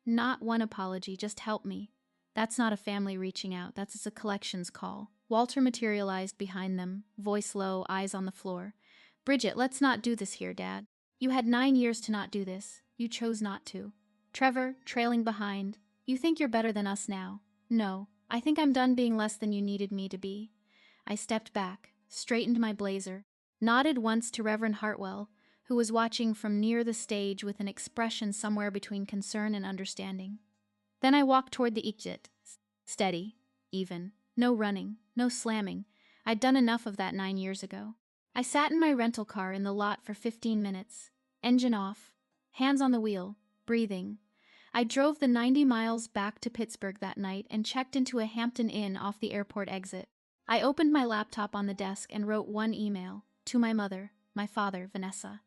Not one apology, just help me. That's not a family reaching out, that's a collections call." Walter materialized behind them, voice low, eyes on the floor. Bridget, let's not do this here, Dad. You had 9 years to not do this. You chose not to. Trevor, trailing behind. You think you're better than us now. No, I think I'm done being less than you needed me to be. I stepped back, straightened my blazer, nodded once to Reverend Hartwell, who was watching from near the stage with an expression somewhere between concern and understanding. Then I walked toward the exit. Steady, even. No running, no slamming. I'd done enough of that 9 years ago. I sat in my rental car in the lot for 15 minutes. Engine off, hands on the wheel, breathing. I drove the 90 miles back to Pittsburgh that night and checked into a Hampton Inn off the airport exit. I opened my laptop on the desk and wrote one email to my mother, my father, Vanessa,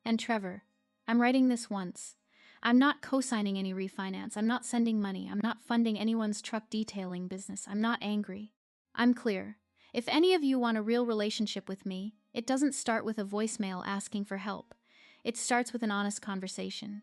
and Trevor. I'm writing this once. I'm not co-signing any refinance. I'm not sending money. I'm not funding anyone's truck detailing business. I'm not angry. I'm clear. If any of you want a real relationship with me, it doesn't start with a voicemail asking for help. It starts with an honest conversation.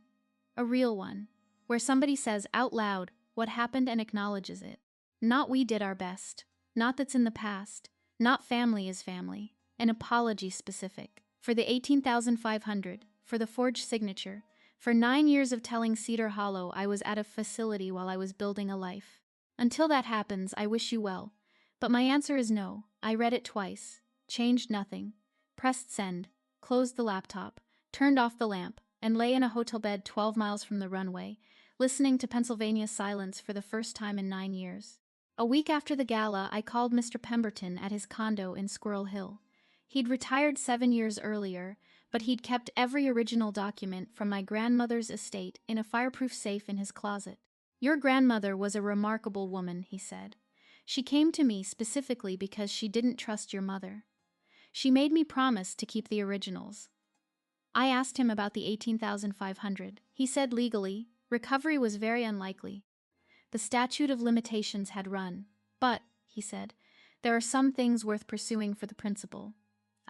A real one, where somebody says out loud what happened and acknowledges it. Not we did our best. Not that's in the past. Not family is family. An apology specific. For the $18,500, for the forged signature, for 9 years of telling Cedar Hollow I was at a facility while I was building a life. Until that happens, I wish you well. But my answer is no. I read it twice, changed nothing, pressed send, closed the laptop, turned off the lamp, and lay in a hotel bed 12 miles from the runway, listening to Pennsylvania's silence for the first time in 9 years. A week after the gala, I called Mr. Pemberton at his condo in Squirrel Hill. He'd retired 7 years earlier, but he'd kept every original document from my grandmother's estate in a fireproof safe in his closet. Your grandmother was a remarkable woman, he said. She came to me specifically because she didn't trust your mother. She made me promise to keep the originals. I asked him about the $18,500. He said legally, recovery was very unlikely. The statute of limitations had run. But, he said, there are some things worth pursuing for the principal.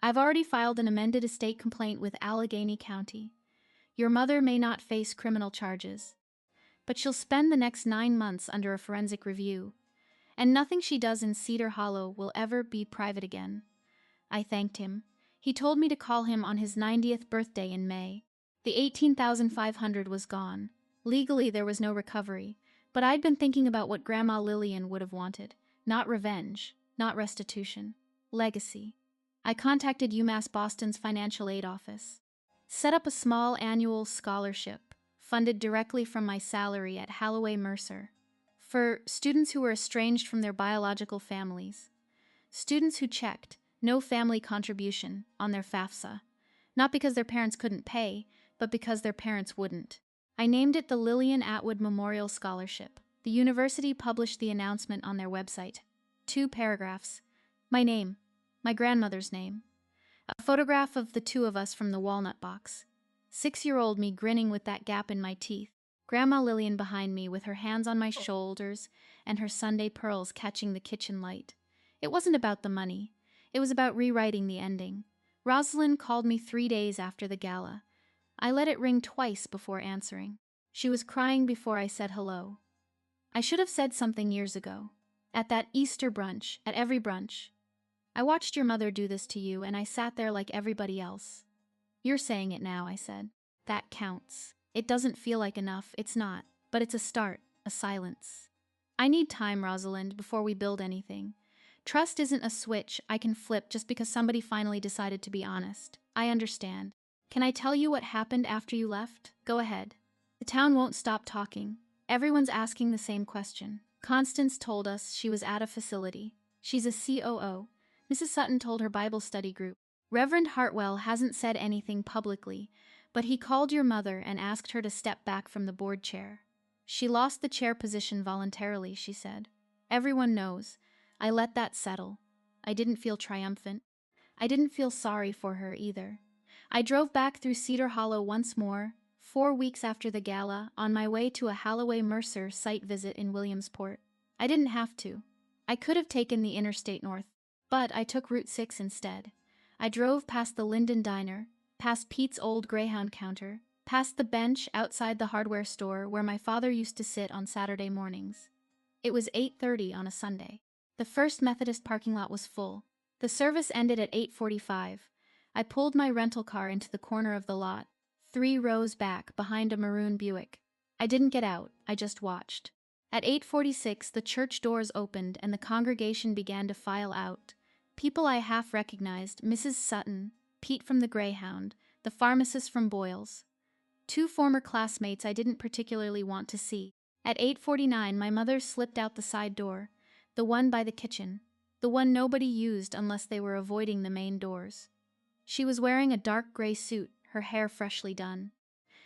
I've already filed an amended estate complaint with Allegheny County. Your mother may not face criminal charges, but she'll spend the next 9 months under a forensic review, and nothing she does in Cedar Hollow will ever be private again. I thanked him. He told me to call him on his 90th birthday in May. The $18,500 was gone. Legally, there was no recovery, but I'd been thinking about what Grandma Lillian would have wanted. Not revenge, not restitution. Legacy. I contacted UMass Boston's financial aid office. Set up a small annual scholarship, funded directly from my salary at Halloway Mercer, for students who were estranged from their biological families. Students who checked no family contribution on their FAFSA, not because their parents couldn't pay, but because their parents wouldn't. I named it the Lillian Atwood Memorial Scholarship. The university published the announcement on their website. 2 paragraphs. My name. My grandmother's name. A photograph of the 2 of us from the walnut box. 6-year-old me grinning with that gap in my teeth. Grandma Lillian behind me with her hands on my shoulders and her Sunday pearls catching the kitchen light. It wasn't about the money. It was about rewriting the ending. Rosalind called me 3 days after the gala. I let it ring twice before answering. She was crying before I said hello. I should have said something years ago. At that Easter brunch, at every brunch. I watched your mother do this to you, and I sat there like everybody else. You're saying it now, I said. That counts. It doesn't feel like enough, it's not. But it's a start, a silence. I need time, Rosalind, before we build anything. Trust isn't a switch I can flip just because somebody finally decided to be honest. I understand. Can I tell you what happened after you left? Go ahead. The town won't stop talking. Everyone's asking the same question. Constance told us she was at a facility. She's a COO. Mrs. Sutton told her Bible study group. Reverend Hartwell hasn't said anything publicly, but he called your mother and asked her to step back from the board chair. She lost the chair position voluntarily, she said. Everyone knows. I let that settle. I didn't feel triumphant. I didn't feel sorry for her either. I drove back through Cedar Hollow once more, 4 weeks after the gala, on my way to a Halloway Mercer site visit in Williamsport. I didn't have to. I could have taken the Interstate North, but I took Route 6 instead. I drove past the Linden Diner, past Pete's old Greyhound counter, past the bench outside the hardware store where my father used to sit on Saturday mornings. It was 8:30 on a Sunday. The First Methodist parking lot was full. The service ended at 8:45. I pulled my rental car into the corner of the lot, 3 rows back behind a maroon Buick. I didn't get out, I just watched. At 8:46, the church doors opened and the congregation began to file out. People I half recognized: Mrs. Sutton, Pete from the Greyhound, the pharmacist from Boyle's. 2 former classmates I didn't particularly want to see. At 8:49, my mother slipped out the side door, the one by the kitchen, the one nobody used unless they were avoiding the main doors. She was wearing a dark gray suit, her hair freshly done.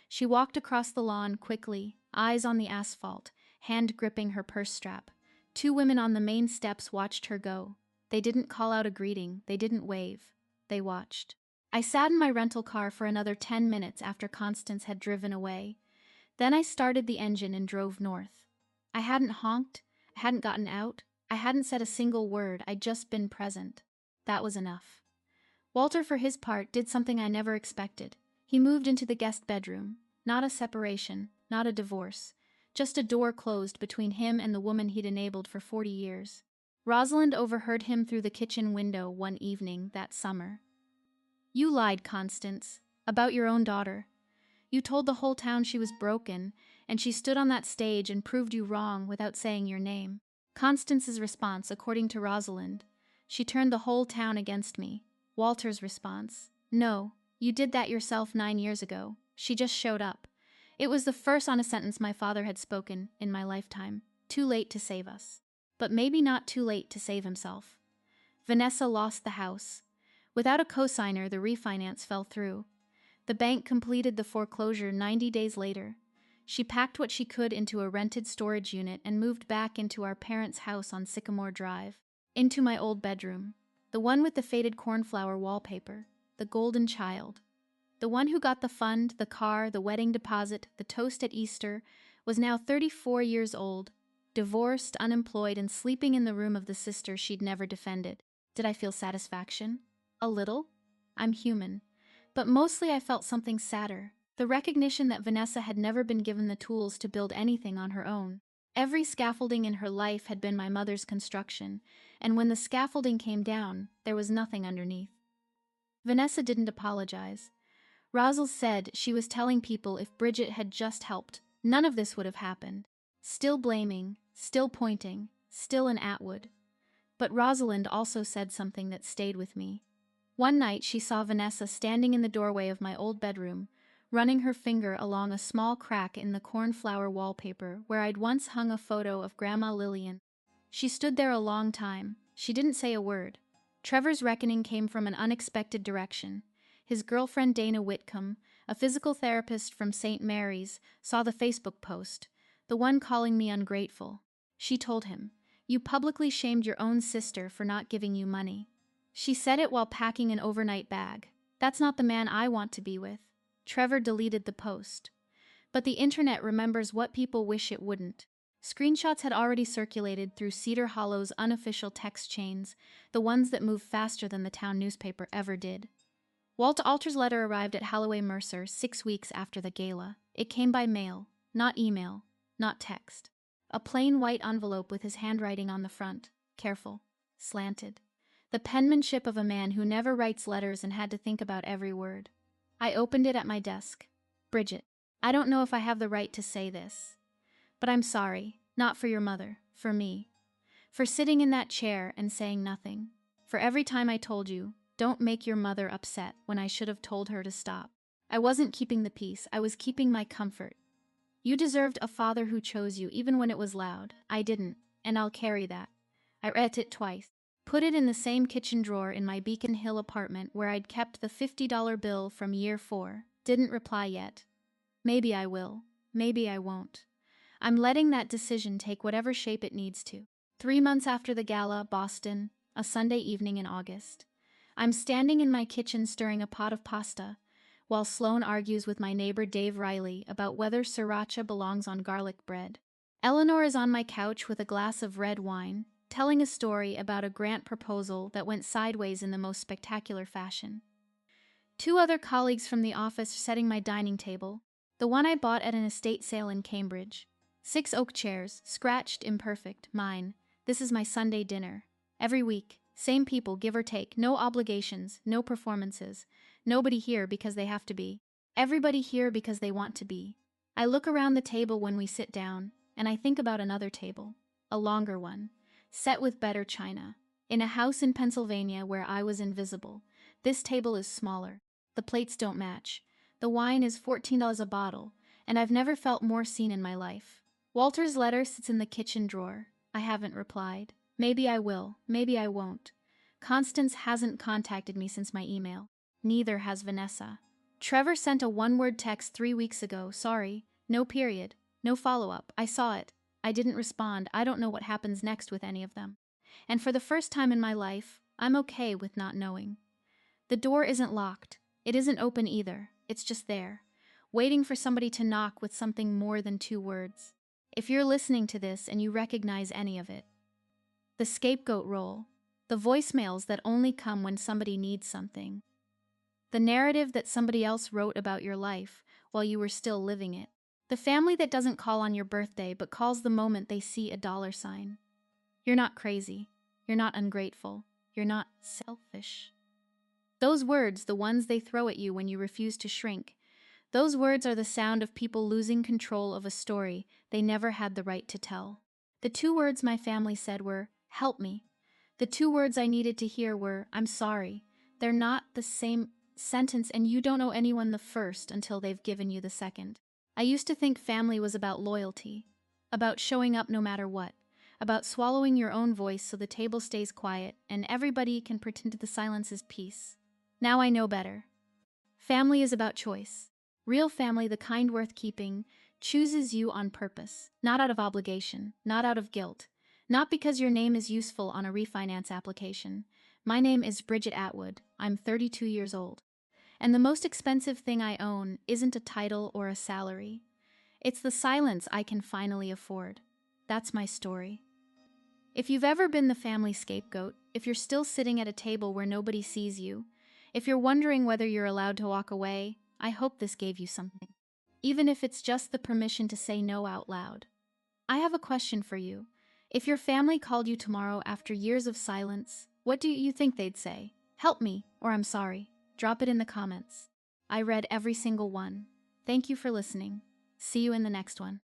She walked across the lawn quickly, eyes on the asphalt, hand gripping her purse strap. 2 women on the main steps watched her go. They didn't call out a greeting, they didn't wave. They watched. I sat in my rental car for another 10 minutes after Constance had driven away. Then I started the engine and drove north. I hadn't honked, I hadn't gotten out, I hadn't said a single word, I'd just been present. That was enough. Walter, for his part, did something I never expected. He moved into the guest bedroom. Not a separation, not a divorce. Just a door closed between him and the woman he'd enabled for 40 years. Rosalind overheard him through the kitchen window one evening that summer. "You lied, Constance, about your own daughter. You told the whole town she was broken, and she stood on that stage and proved you wrong without saying your name." Constance's response, according to Rosalind: "She turned the whole town against me." Walter's response: "No, you did that yourself 9 years ago. She just showed up." It was the first honest sentence my father had spoken in my lifetime. Too late to save us. But maybe not too late to save himself. Vanessa lost the house. Without a cosigner, the refinance fell through. The bank completed the foreclosure 90 days later. She packed what she could into a rented storage unit and moved back into our parents' house on Sycamore Drive, into my old bedroom, the one with the faded cornflower wallpaper, the golden child. The one who got the fund, the car, the wedding deposit, the toast at Easter, was now 34 years old, divorced, unemployed, and sleeping in the room of the sister she'd never defended. Did I feel satisfaction? A little. I'm human. But mostly I felt something sadder, the recognition that Vanessa had never been given the tools to build anything on her own. Every scaffolding in her life had been my mother's construction, and when the scaffolding came down, there was nothing underneath. Vanessa didn't apologize. Rosal said she was telling people if Bridget had just helped, none of this would have happened. Still blaming, still pointing, still an Atwood. But Rosalind also said something that stayed with me. One night she saw Vanessa standing in the doorway of my old bedroom, running her finger along a small crack in the cornflower wallpaper where I'd once hung a photo of Grandma Lillian. She stood there a long time. She didn't say a word. Trevor's reckoning came from an unexpected direction. His girlfriend Dana Whitcomb, a physical therapist from St. Mary's, saw the Facebook post, the one calling me ungrateful. She told him, "You publicly shamed your own sister for not giving you money." She said it while packing an overnight bag. That's not the man I want to be with. Trevor deleted the post. But the internet remembers what people wish it wouldn't. Screenshots had already circulated through Cedar Hollow's unofficial text chains, the ones that move faster than the town newspaper ever did. Walt Alter's letter arrived at Halloway Mercer 6 weeks after the gala. It came by mail, not email, not text. A plain white envelope with his handwriting on the front, careful, slanted. The penmanship of a man who never writes letters and had to think about every word. I opened it at my desk. "Bridget, I don't know if I have the right to say this, but I'm sorry, not for your mother, for me. For sitting in that chair and saying nothing. For every time I told you, don't make your mother upset when I should have told her to stop. I wasn't keeping the peace, I was keeping my comfort. You deserved a father who chose you even when it was loud. I didn't, and I'll carry that." I read it twice. Put it in the same kitchen drawer in my Beacon Hill apartment where I'd kept the $50 bill from year 4. Didn't reply yet. Maybe I will. Maybe I won't. I'm letting that decision take whatever shape it needs to. 3 months after the gala, Boston, a Sunday evening in August. I'm standing in my kitchen stirring a pot of pasta, while Sloane argues with my neighbor Dave Riley about whether sriracha belongs on garlic bread. Eleanor is on my couch with a glass of red wine, telling a story about a grant proposal that went sideways in the most spectacular fashion. 2 other colleagues from the office are setting my dining table, the one I bought at an estate sale in Cambridge. 6 oak chairs, scratched, imperfect, mine. This is my Sunday dinner. Every week, Same people, give or take, no obligations, no performances. Nobody here because they have to be. Everybody here because they want to be. I look around the table when we sit down, and I think about another table, a longer one, set with better china. In a house in Pennsylvania where I was invisible, this table is smaller. The plates don't match. The wine is $14 a bottle, and I've never felt more seen in my life. Walter's letter sits in the kitchen drawer. I haven't replied. Maybe I will, maybe I won't. Constance hasn't contacted me since my email. Neither has Vanessa. Trevor sent a one-word text 3 weeks ago, sorry, no period, no follow-up. I saw it. I didn't respond. I don't know what happens next with any of them. And for the first time in my life, I'm okay with not knowing. The door isn't locked. It isn't open either. It's just there, waiting for somebody to knock with something more than 2 words. If you're listening to this and you recognize any of it, the scapegoat role, the voicemails that only come when somebody needs something, the narrative that somebody else wrote about your life while you were still living it, the family that doesn't call on your birthday but calls the moment they see a dollar sign. You're not crazy. You're not ungrateful. You're not selfish. Those words, the ones they throw at you when you refuse to shrink, those words are the sound of people losing control of a story they never had the right to tell. The 2 words my family said were, help me. The 2 words I needed to hear were, I'm sorry. They're not the same sentence, and you don't owe anyone the first until they've given you the second. I used to think family was about loyalty, about showing up no matter what, about swallowing your own voice so the table stays quiet and everybody can pretend the silence is peace. Now I know better. Family is about choice. Real family, the kind worth keeping, chooses you on purpose, not out of obligation, not out of guilt, not because your name is useful on a refinance application. My name is Bridget Atwood. I'm 32 years old. And the most expensive thing I own isn't a title or a salary. It's the silence I can finally afford. That's my story. If you've ever been the family scapegoat, if you're still sitting at a table where nobody sees you, if you're wondering whether you're allowed to walk away, I hope this gave you something. Even if it's just the permission to say no out loud. I have a question for you. If your family called you tomorrow after years of silence, what do you think they'd say? Help me, or I'm sorry. Drop it in the comments. I read every single one. Thank you for listening. See you in the next one.